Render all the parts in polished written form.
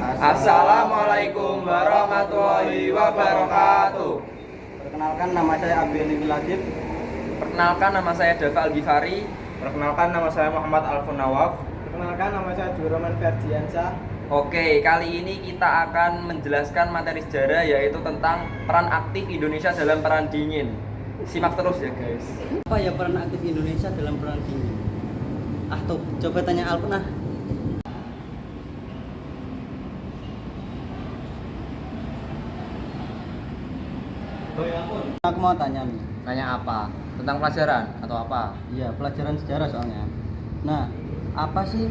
Assalamualaikum warahmatullahi wabarakatuh. Perkenalkan, nama saya Abdul Latif. Perkenalkan, nama saya Dava Al-Ghifari. Perkenalkan, nama saya Muhammad Alfun Nawaf. Perkenalkan, nama saya Duroman Ferdiansyah. Oke, kali ini kita akan menjelaskan materi sejarah, yaitu tentang peran aktif Indonesia dalam Perang Dingin. Simak terus ya guys. Apa ya peran aktif Indonesia dalam Perang Dingin? Coba tanya Alpun ah. Aku mau tanya nih. Nanya apa? Tentang pelajaran atau apa? Iya, pelajaran sejarah soalnya. Nah, apa sih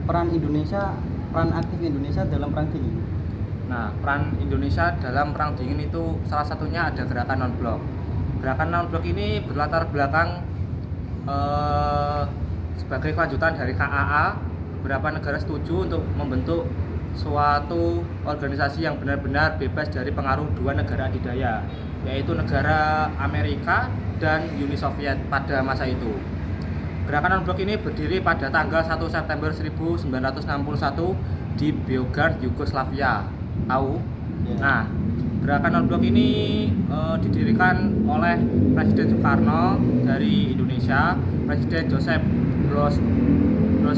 peran aktif Indonesia dalam Perang Dingin? Nah, peran Indonesia dalam Perang Dingin itu salah satunya ada gerakan non-blok. Gerakan non-blok ini berlatar belakang sebagai kelanjutan dari KAA. Beberapa negara setuju untuk membentuk suatu organisasi yang benar-benar bebas dari pengaruh dua negara adidaya, yaitu negara Amerika dan Uni Soviet pada masa itu. Gerakan non-blok ini berdiri pada tanggal 1 September 1961 di Beograd, Yugoslavia. Tahu? Ya. Nah, gerakan non-blok ini didirikan oleh Presiden Soekarno dari Indonesia, Presiden Joseph Broz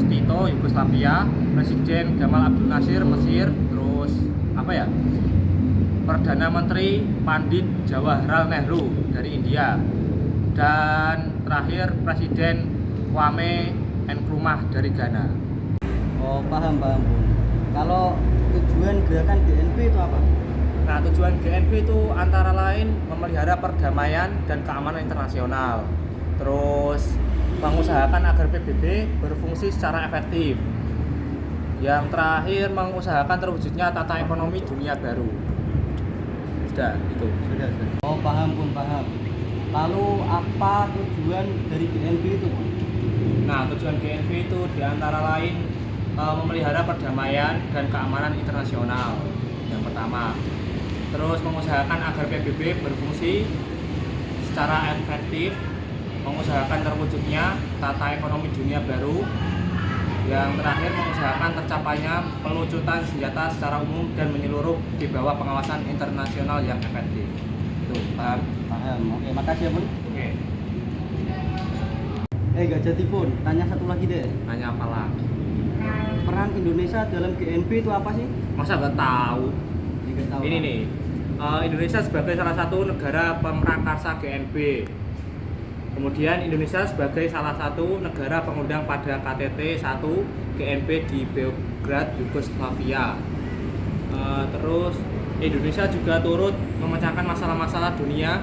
Tito Yugoslavia, Presiden Gamal Abdel Nasir Mesir, terus Perdana Menteri Pandit Jawaharlal Nehru dari India, dan terakhir Presiden Kwame Nkrumah dari Ghana. Oh, paham Bun. Kalau tujuan gerakan GNP itu apa? Nah, tujuan GNP itu antara lain memelihara perdamaian dan keamanan internasional. Terus mengusahakan agar PBB berfungsi secara efektif. Yang terakhir mengusahakan terwujudnya tata ekonomi dunia baru. Sudah, itu. Sudah. Oh, paham Bun, paham. Lalu apa tujuan dari GNP itu, Bun? Nah, tujuan GNP itu diantara lain memelihara perdamaian dan keamanan internasional. Yang pertama. Terus mengusahakan agar PBB berfungsi secara efektif, mengusahakan terwujudnya tata ekonomi dunia baru. Yang terakhir mengusahakan tercapainya pelucutan senjata secara umum dan menyeluruh di bawah pengawasan internasional yang efektif. Itu, paham? Paham. Oke, makasih ya, Bun. Oke. Gak jadi Bun, tanya satu lagi deh. Nanya apa lagi? Peran Indonesia dalam GNP itu apa sih? Masa nggak tahu? Nggak tahu. Ini nih, Indonesia sebagai salah satu negara pemrakarsa GNP. Kemudian Indonesia sebagai salah satu negara pengundang pada KTT 1 GNP di Beograd, Yugoslavia. Terus Indonesia juga turut memecahkan masalah-masalah dunia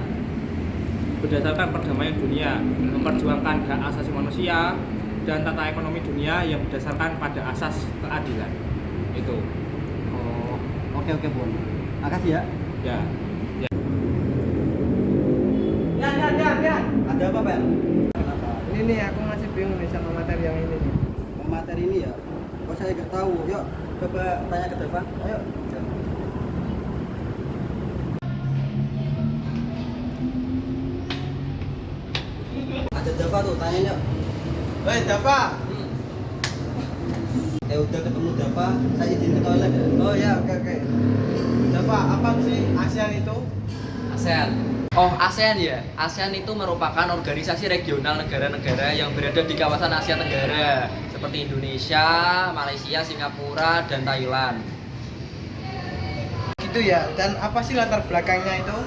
berdasarkan perdamaian dunia, memperjuangkan hak asasi manusia dan tata ekonomi dunia yang berdasarkan pada asas keadilan. Itu. Oh, oke Bun. Makasih ya. Ya. Ya. Ada apa, Pak? Ini nih aku masih bingung nih sama materi yang ini nih. Materi ini ya. Kok saya nggak tahu. Yuk, coba tanya ke Dava. Ayo. Ada Dava tuh, tanyain yuk. Hei Dava. Udah ketemu Dava, saya izin ke toilet ya. Oh ya, oke. Dava, apa sih ASEAN itu? ASEAN. Oh, ASEAN ya. ASEAN itu merupakan organisasi regional negara-negara yang berada di kawasan Asia Tenggara, seperti Indonesia, Malaysia, Singapura, dan Thailand. Gitu ya. Dan apa sih latar belakangnya itu?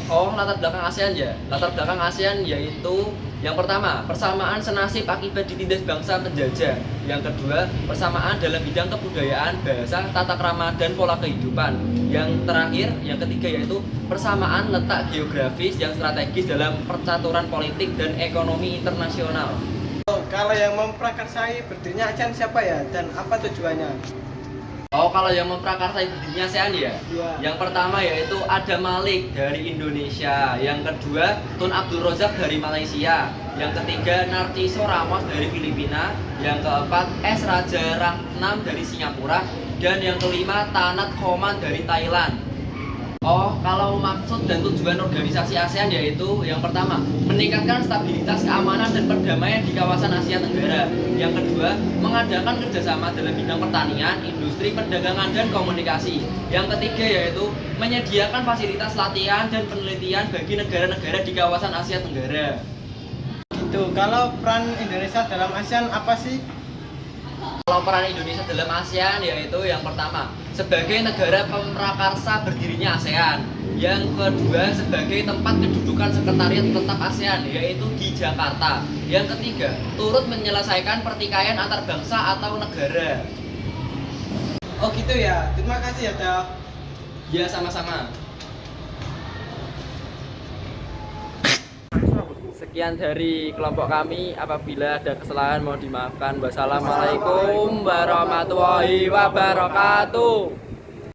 Oh, latar belakang ASEAN ya. Latar belakang ASEAN yaitu yang pertama, persamaan senasib akibat ditindas bangsa penjajah. Yang kedua, persamaan dalam bidang kebudayaan, bahasa, tata krama, dan pola kehidupan. Yang terakhir, yang ketiga yaitu persamaan letak geografis yang strategis dalam percaturan politik dan ekonomi internasional. Oh, kalau yang memprakarsai berdirinya ASEAN siapa ya? Dan apa tujuannya? Oh, kalau yang memprakarsai berdirinya ASEAN ya? Iya. Yang pertama yaitu Adam Malik dari Indonesia. Yang kedua, Tun Abdul Razak dari Malaysia. Yang ketiga, Narciso Ramos dari Filipina. Yang keempat, S. Raja Ratnam dari Singapura. Dan yang kelima, Tanat Khoman dari Thailand. Oh, kalau maksud dan tujuan organisasi ASEAN yaitu yang pertama, meningkatkan stabilitas, keamanan, dan perdamaian di kawasan Asia Tenggara. Yang kedua, mengadakan kerjasama dalam bidang pertanian, industri, perdagangan, dan komunikasi. Yang ketiga yaitu menyediakan fasilitas latihan dan penelitian bagi negara-negara di kawasan Asia Tenggara. Gitu. Kalau peran Indonesia dalam ASEAN apa sih? Kalau peran Indonesia dalam ASEAN yaitu yang pertama, sebagai negara pemrakarsa berdirinya ASEAN. Yang kedua, sebagai tempat kedudukan sekretariat tetap ASEAN yaitu di Jakarta. Yang ketiga, turut menyelesaikan pertikaian antar bangsa atau negara. Oh gitu ya. Terima kasih ya, Dok. Ya, sama-sama. Sekian dari kelompok kami. Apabila ada kesalahan mohon dimaafkan. Wassalamualaikum warahmatullahi wabarakatuh.